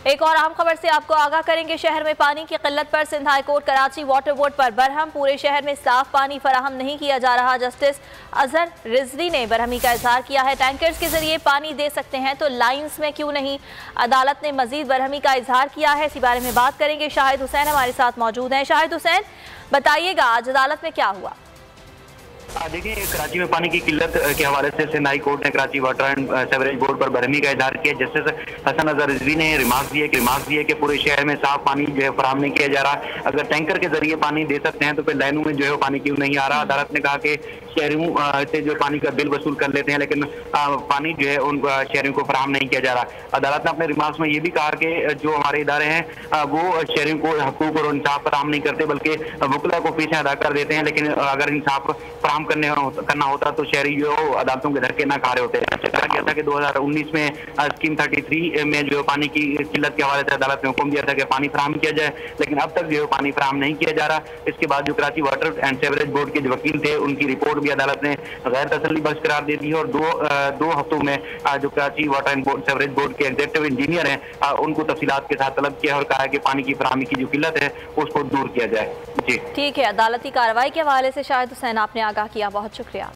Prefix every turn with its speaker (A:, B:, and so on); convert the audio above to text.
A: एक और अहम खबर से आपको आगाह करेंगे। शहर में पानी की किल्लत पर Sindh high court Karachi water board पर बरहम। पूरे शहर में साफ पानी फराहम नहीं किया जा रहा। जस्टिस अजहर रिजवी ने बरहमी का इजहार किया है। टैंकर्स के जरिए पानी दे सकते हैं तो लाइंस में क्यों नहीं। अदालत ने मजीद बरहमी का इजहार किया है। इसी बारे में बात करेंगे। शाहिद हुसैन हमारे साथ मौजूद हैं। शाहिद हुसैन, बताइएगा आज अदालत में क्या हुआ।
B: देखिए, कराची में पानी की किल्लत के हवाले से सिंध हाई कोर्ट ने Karachi water and sewerage board पर बरहमी का इजहार किया। जस्टिस हसन अजहर रिजवी ने रिमार्क दिए कि पूरे शहर में साफ पानी जो है फराहम नहीं किया जा रहा। अगर टैंकर के जरिए पानी दे सकते हैं तो फिर लाइनों में जो है पानी क्यों नहीं आ रहा। अदालत ने कहा कि शहरियों से जो पानी का बिल वसूल कर लेते हैं, लेकिन पानी जो है उन शहरियों को फराहम नहीं किया जा रहा। अदालत ने अपने रिमार्क्स में ये भी कहा कि जो हमारे इदारे हैं वो शहरियों को हकूक और इंसाफ फराहम नहीं करते, बल्कि वकला को फीसें अदा कर देते हैं। लेकिन अगर इंसाफ फराहम करना होता तो शहरी जो अदालतों के धक्के ना खा रहे होते। कहा गया था कि 2019 में स्कीम 33 में जो पानी की किल्लत के हवाले से अदालत ने हुक्म दिया था कि पानी फराहम किया जाए, लेकिन अब तक जो पानी फराहम नहीं किया जा रहा। इसके बाद जो Karachi water and sewerage board के जो वकील थे उनकी रिपोर्ट भी अदालत ने गैर तसल्ली बख्श करार दे दी है और दो हफ्तों में जो Karachi water and sewerage board के एग्जीक्यूटिव इंजीनियर हैं उनको तफसीलात के साथ तलब किया और कहा कि पानी की फराहमी की जो किल्लत है उसको दूर किया जाए। जी
A: ठीक है, अदालती कार्रवाई के हवाले से शाहिद हुसैन आपने आगाह किया, बहुत शुक्रिया।